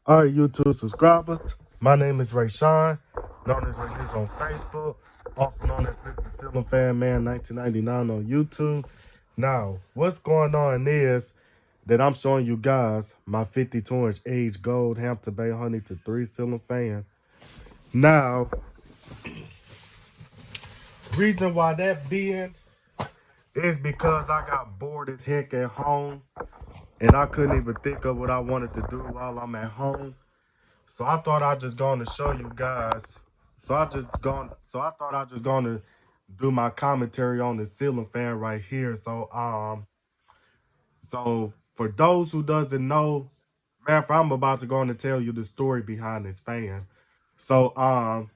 All right, YouTube subscribers. My name is Ray Sean, known as Ray Hughes on Facebook, also known as Mr. Ceiling Fan Man 1999 on YouTube. Now, what's going on is that I'm showing you guys my 52-inch age gold Hampton Bay Huntington 3 ceiling fan. Now, reason why that being is because I got bored as heck at home and I couldn't even think of what I wanted to do while I'm at home. So I thought I'd just going to show you guys. So I thought I'd just going to do my commentary on the ceiling fan right here. So for those who doesn't know, man, I'm about to go on and tell you the story behind this fan. So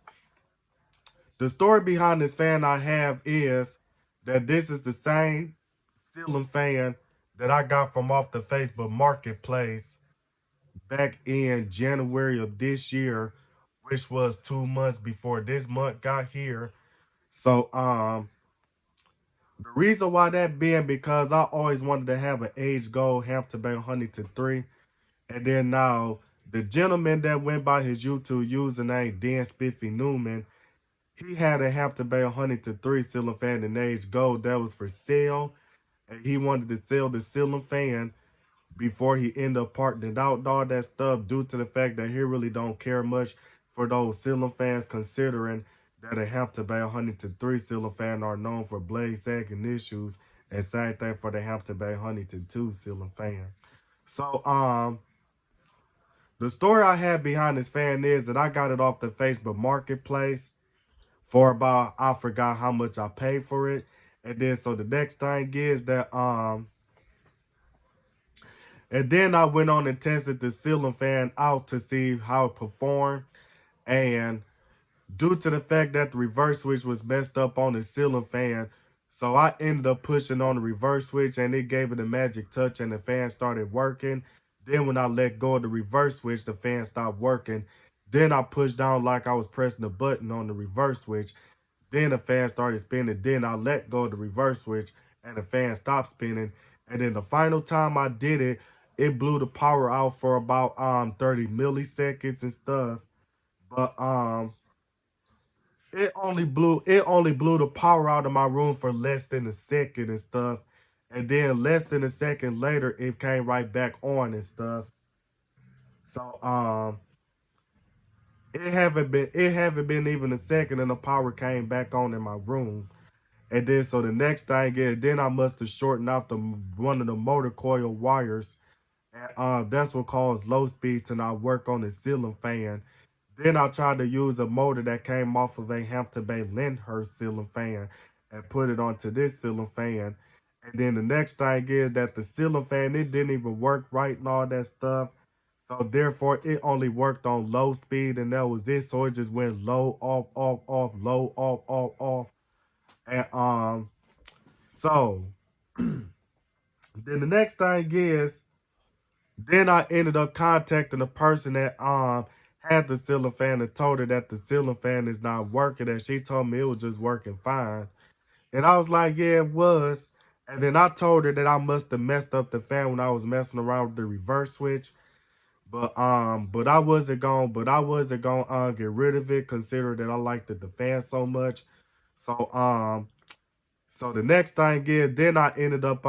the story behind this fan I have is that this is the same ceiling fan that I got from off the Facebook Marketplace back in January of this year, which was 2 months before this month got here. So the reason why that being because I always wanted to have an age gold Hampton Bay Huntington 3. And then now the gentleman that went by his YouTube username Dan Spiffy Newman, he had a Hampton Bay Huntington 3 ceiling fan in age gold that was for sale. And he wanted to sell the ceiling fan before he ended up parting it out and all that stuff due to the fact that he really don't care much for those ceiling fans, considering that a Hampton Bay Huntington 3 ceiling fan are known for blade sagging issues, and same thing for the Hampton Bay Huntington 2 ceiling fans. So the story I had behind this fan is that I got it off the Facebook Marketplace for about, I forgot how much I paid for it. And then so the next thing is that and then I went on and tested the ceiling fan out to see how it performs. And due to the fact that the reverse switch was messed up on the ceiling fan, so I ended up pushing on the reverse switch and it gave it a magic touch and the fan started working. Then when I let go of the reverse switch, the fan stopped working. Then I pushed down like I was pressing the button on the reverse switch. Then the fan started spinning. Then I let go of the reverse switch and the fan stopped spinning. And then the final time I did it, it blew the power out for about 30 milliseconds and stuff. But it only blew the power out of my room for less than a second and stuff. And then less than a second later, it came right back on and stuff. So it haven't been even a second and the power came back on in my room. And then so the next thing is then I must have shortened out the one of the motor coil wires. And that's what caused low speed to not work on the ceiling fan. Then I tried to use a motor that came off of a Hampton Bay Lyndhurst ceiling fan and put it onto this ceiling fan. And then the next thing is that the ceiling fan, it didn't even work right and all that stuff. So therefore, it only worked on low speed and that was it. So it just went low, off, off, off, low, off, off, off. And then the next thing is, then I ended up contacting the person that had the ceiling fan and told her that the ceiling fan is not working, and she told me it was just working fine. And I was like, yeah, it was. And then I told her that I must have messed up the fan when I was messing around with the reverse switch. But I wasn't gonna get rid of it, considering that I liked the fan so much. So the next thing is then I ended up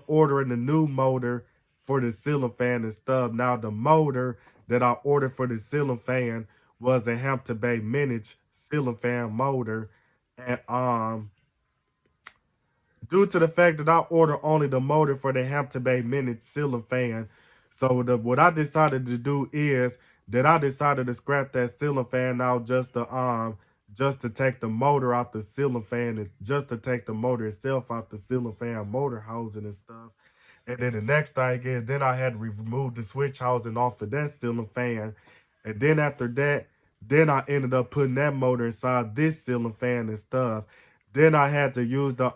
ordering a new motor for the ceiling fan and stuff. Now the motor that I ordered for the ceiling fan was a Hampton Bay Minute ceiling fan motor. And due to the fact that I ordered only the motor for the Hampton Bay Minute ceiling fan, so what I decided to do is that I decided to scrap that ceiling fan out just to take the motor out the ceiling fan and just to take the motor itself out the ceiling fan motor housing and stuff. And then the next thing is then I had to remove the switch housing off of that ceiling fan. And then after that, then I ended up putting that motor inside this ceiling fan and stuff. Then I had to use the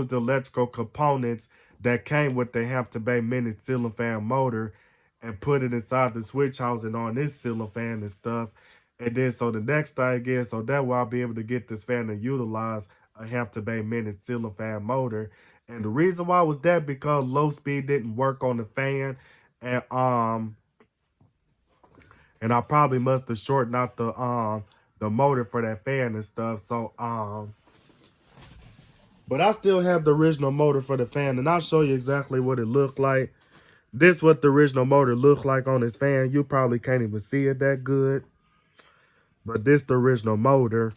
electrical components that came with the Hampton Bay Minute ceiling fan motor and put it inside the switch housing on this ceiling fan and stuff. And then so the next thing is, so that way I'll be able to get this fan to utilize a Hampton Bay Minute ceiling fan motor. And the reason why was that because low speed didn't work on the fan. and and I probably must have shortened out the motor for that fan and stuff. So but I still have the original motor for the fan, and I'll show you exactly what it looked like. This what the original motor looked like on this fan. You probably can't even see it that good, but this the original motor.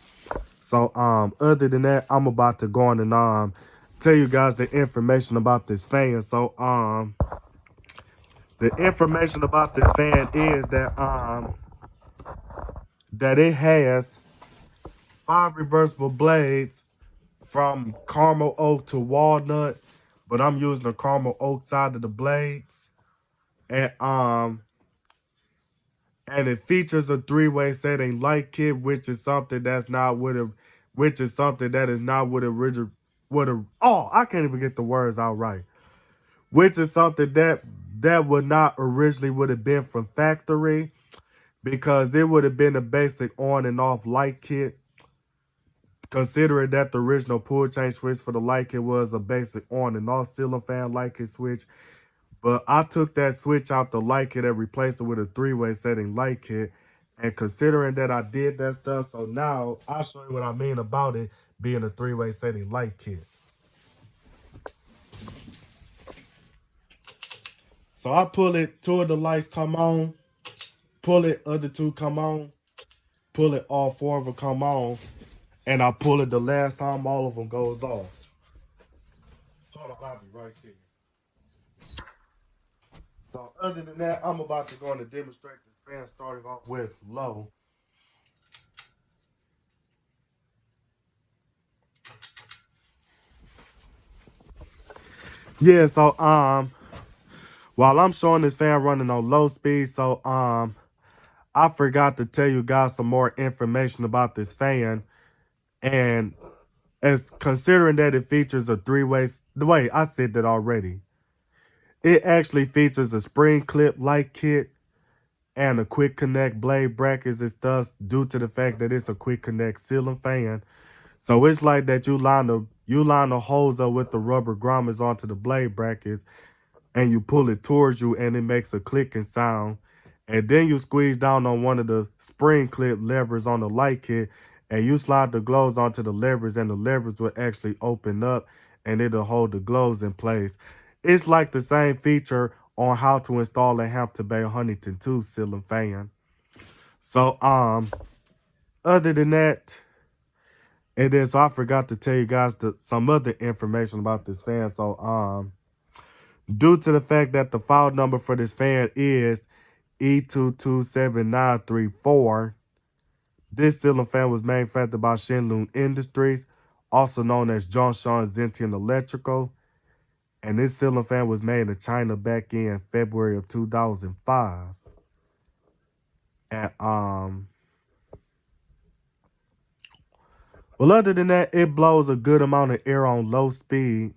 So other than that, I'm about to go on and tell you guys the information about this fan. So the information about this fan is that it has 5 reversible blades from caramel oak to walnut, but I'm using the caramel oak side of the blades. And it features a 3-way setting light kit, which is something that's not with a which is something that is not with original I can't even get the words out right. Which is something that would not originally would have been from factory, because it would have been a basic on and off light kit. Considering that the original pull chain switch for the light kit was a basic on and off ceiling fan light kit switch. But I took that switch out the light kit and replaced it with a 3-way setting light kit. And considering that I did that stuff, so now I'll show you what I mean about it being a 3-way setting light kit. So I pull it, 2 of the lights come on, pull it, other 2 come on, pull it, all 4 of them come on, and I pull it the last time all of them goes off. Hold on, I'll be right there. So other than that, I'm about to go on and demonstrate this fan starting off with low. Yeah, so while I'm showing this fan running on low speed, so I forgot to tell you guys some more information about this fan. And as considering that it features a 3-way, wait, I said that already. It actually features a spring clip light kit and a quick connect blade brackets and stuff, due to the fact that it's a quick connect ceiling fan. So it's like that you line the holes up with the rubber grommets onto the blade brackets, and you pull it towards you and it makes a clicking sound. And then you squeeze down on one of the spring clip levers on the light kit, and you slide the glows onto the levers, and the levers will actually open up and it'll hold the glows in place. It's like the same feature on how to install a Hampton Bay Huntington 2 ceiling fan. So other than that, and then so I forgot to tell you guys some other information about this fan. So due to the fact that the file number for this fan is E227934, this ceiling fan was manufactured by Shinlun Industries, also known as Zhongshan Zentian Electrical. And this ceiling fan was made in China back in February of 2005. And well, other than that, it blows a good amount of air on low speed.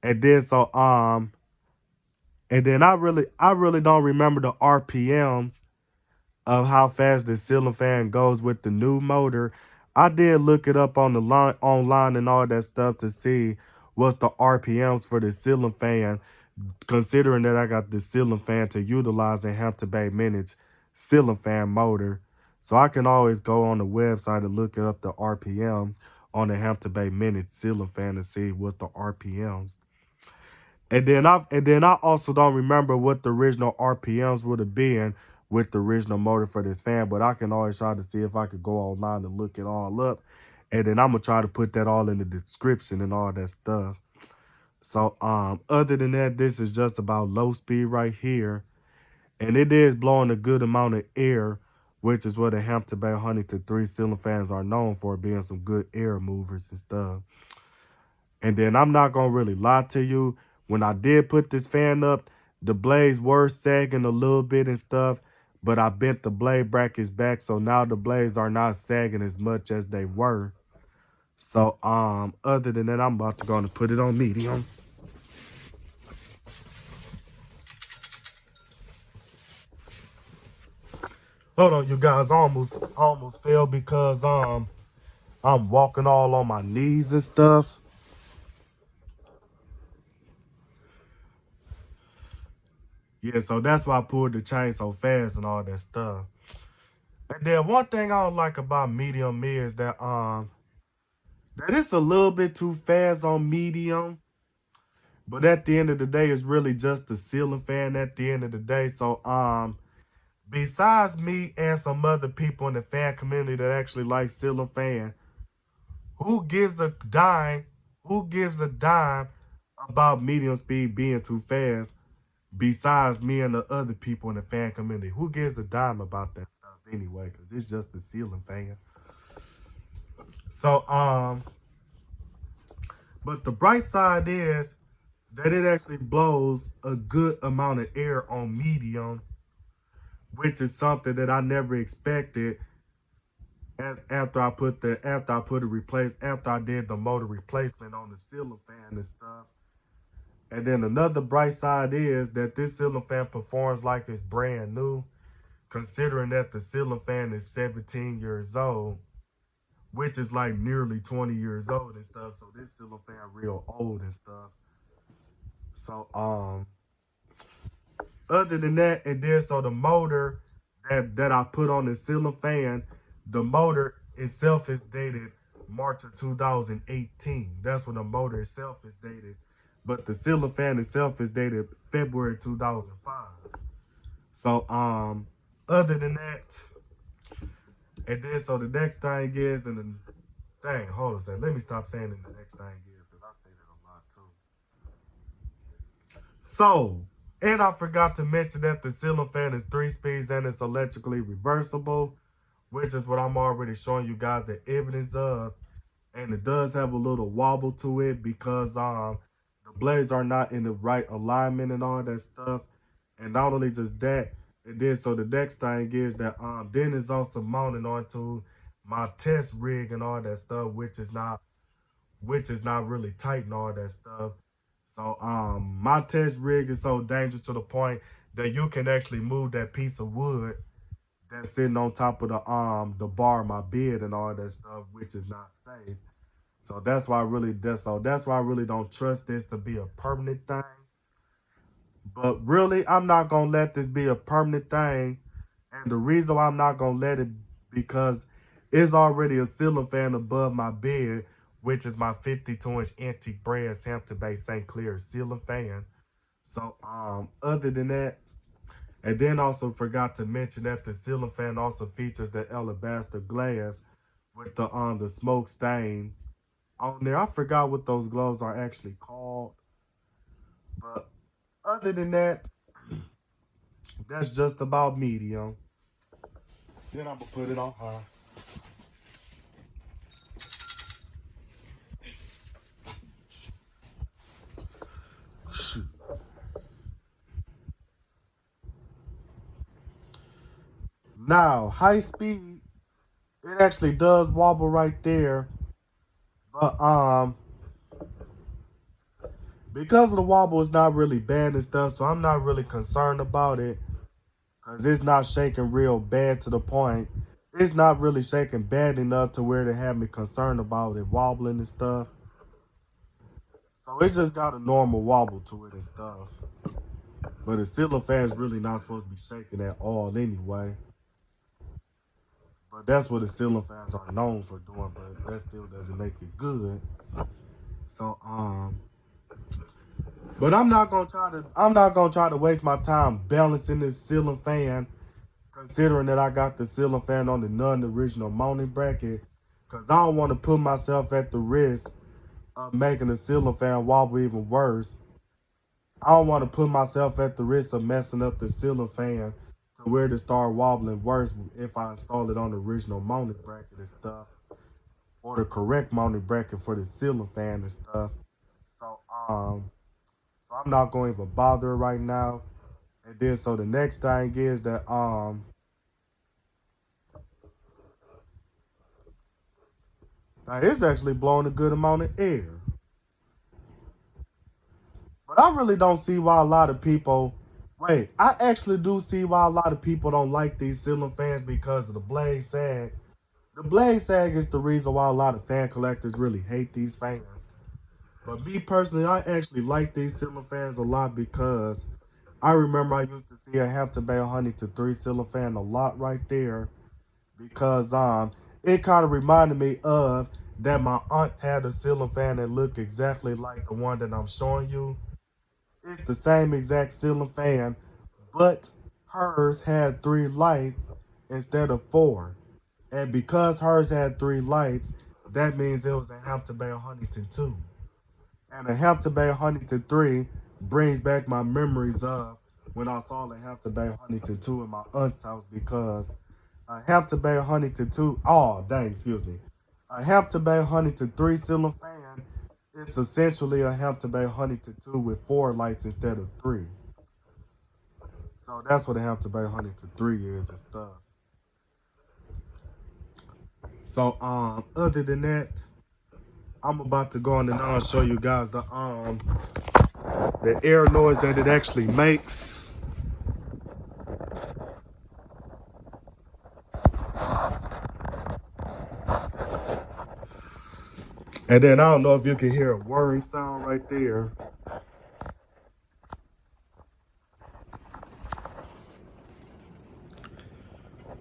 And then so and then I really don't remember the RPMs of how fast the ceiling fan goes with the new motor. I did look it up on the online and all that stuff to see what's the RPMs for the ceiling fan, considering that I got the ceiling fan to utilize in Hampton Bay Minutes ceiling fan motor. So I can always go on the website and look up the RPMs on the Hampton Bay Minutes ceiling fan and see what's the RPMs. And then I also don't remember what the original RPMs would have been with the original motor for this fan, but I can always try to see if I could go online and look it all up. And then I'm gonna try to put that all in the description and all that stuff. So other than that, this is just about low speed right here. And it is blowing a good amount of air, which is what the Hampton Bay Huntington 3 ceiling fans are known for, being some good air movers and stuff. And then I'm not gonna really lie to you. When I did put this fan up, the blades were sagging a little bit and stuff, but I bent the blade brackets back, so now the blades are not sagging as much as they were. So other than that, I'm about to go and put it on medium. Hold on, you guys, I almost fell because I'm walking all on my knees and stuff. Yeah, so that's why I pulled the chain so fast and all that stuff. And then one thing I don't like about medium is that it's a little bit too fast on medium. But at the end of the day, it's really just the ceiling fan at the end of the day. So besides me and some other people in the fan community that actually like ceiling fan, who gives a dime? Who gives a dime about medium speed being too fast? Besides me and the other people in the fan community, who gives a dime about that stuff anyway? Because it's just the ceiling fan. So but the bright side is that it actually blows a good amount of air on medium, which is something that I never expected. After I did the motor replacement on the ceiling fan and stuff. And then another bright side is that this ceiling fan performs like it's brand new, considering that the ceiling fan is 17 years old, which is like nearly 20 years old and stuff. So this ceiling fan real old and stuff. So other than that, and then so the motor that I put on the ceiling fan, the motor itself is dated March of 2018. That's when the motor itself is dated. But the ceiling fan itself is dated February 2005. So other than that, and then so the next thing is, and then dang, hold on a second. Let me stop saying it, the next thing is, because I say that a lot too. So, and I forgot to mention that the ceiling fan is 3 speeds and it's electrically reversible, which is what I'm already showing you guys the evidence of. And it does have a little wobble to it because the blades are not in the right alignment and all that stuff. And not only just that, and then so the next thing is that then it's also mounted onto my test rig and all that stuff, which is not really tight and all that stuff. So my test rig is so dangerous to the point that you can actually move that piece of wood that's sitting on top of the bar of my bed and all that stuff, which is not safe. So that's why I really don't trust this to be a permanent thing. But really, I'm not gonna let this be a permanent thing. And the reason why I'm not gonna let it because it's already a ceiling fan above my bed, which is my 52-inch antique brass Hampton based St. Clair ceiling fan. So other than that, and then also forgot to mention that the ceiling fan also features the alabaster glass with the smoke stains on there. I forgot what those gloves are actually called. But other than that, that's just about medium. Then I'm gonna put it on high. Shoot. Now, high speed, it actually does wobble right there. But because of the wobble, it's not really bad and stuff, so I'm not really concerned about it. Cause it's not shaking real bad to the point. It's not really shaking bad enough to where they have me concerned about it wobbling and stuff. So it's just got a normal wobble to it and stuff. But the ceiling fan's really not supposed to be shaking at all anyway. But that's what the ceiling fans are known for doing, but that still doesn't make it good. So but I'm not gonna try to waste my time balancing this ceiling fan, considering that I got the ceiling fan on the non-original mounting bracket. Cause I don't want to put myself at the risk of making the ceiling fan wobble even worse. I don't want to put myself at the risk of messing up the ceiling fan to where to start wobbling worse if I install it on the original mounting bracket and stuff. Or the correct mounting bracket for the ceiling fan and stuff. So so I'm not going to even bother right now. And then so the next thing is that now it's actually blowing a good amount of air. But I really don't see why a lot of people wait, I actually do see why a lot of people don't like these ceiling fans because of the blade sag. The blade sag is the reason why a lot of fan collectors really hate these fans. But me personally, I actually like these ceiling fans a lot because I remember I used to see a Hampton Bay Huntington 3 ceiling fan a lot right there because it kind of reminded me of that my aunt had a ceiling fan that looked exactly like the one that I'm showing you. It's the same exact ceiling fan, but hers had 3 lights instead of 4. And because hers had 3 lights, that means it was a Hampton Bay Huntington 2. And a Hampton Bay Huntington 3 brings back my memories of when I saw the Hampton Bay Huntington 2 in my aunt's house because a Hampton Bay Huntington 2, oh dang, excuse me. A Hampton Bay Huntington 3 ceiling fan is essentially a Hampton Bay Huntington 2 with 4 lights instead of 3. So that's what a Hampton Bay Huntington 3 is and stuff. So other than that, I'm about to go on and I'll show you guys the air noise that it actually makes. And then I don't know if you can hear a whirring sound right there.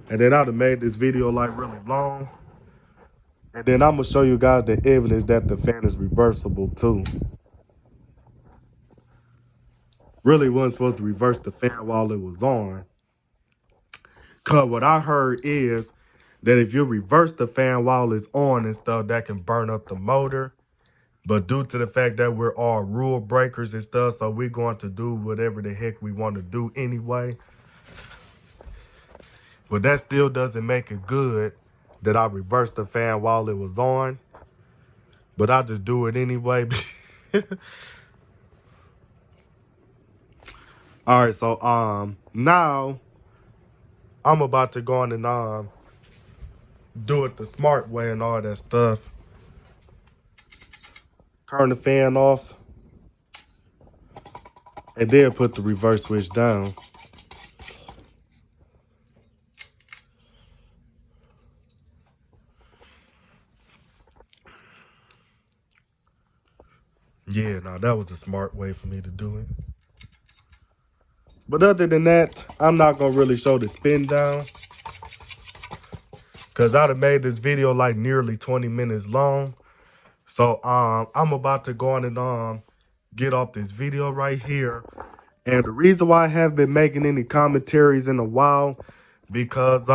And then I'd have made this video like really long. And then I'm gonna show you guys the evidence that the fan is reversible too. Really wasn't supposed to reverse the fan while it was on. Cause what I heard is that if you reverse the fan while it's on and stuff, that can burn up the motor. But due to the fact that we're all rule breakers and stuff, so we're going to do whatever the heck we want to do anyway. But that still doesn't make it good that I reversed the fan while it was on. But I just do it anyway. All right, so now I'm about to go on and do it the smart way and all that stuff. Turn the fan off. And then put the reverse switch down. Yeah, now that was the smart way for me to do it. But other than that, I'm not going to really show the spin down. Because I'd have made this video like nearly 20 minutes long. So I'm about to go on and get off this video right here. And the reason why I haven't been making any commentaries in a while, because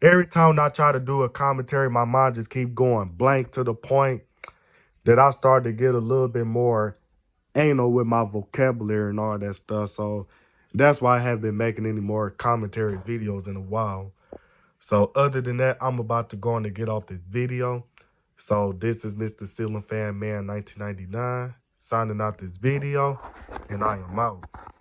every time I try to do a commentary, my mind just keep going blank to the point that I start to get a little bit more anal with my vocabulary and all that stuff. So that's why I haven't been making any more commentary videos in a while. So other than that, I'm about to go on and get off this video. So this is Mr. Ceiling Fan Man 1999 signing out this video, and I am out.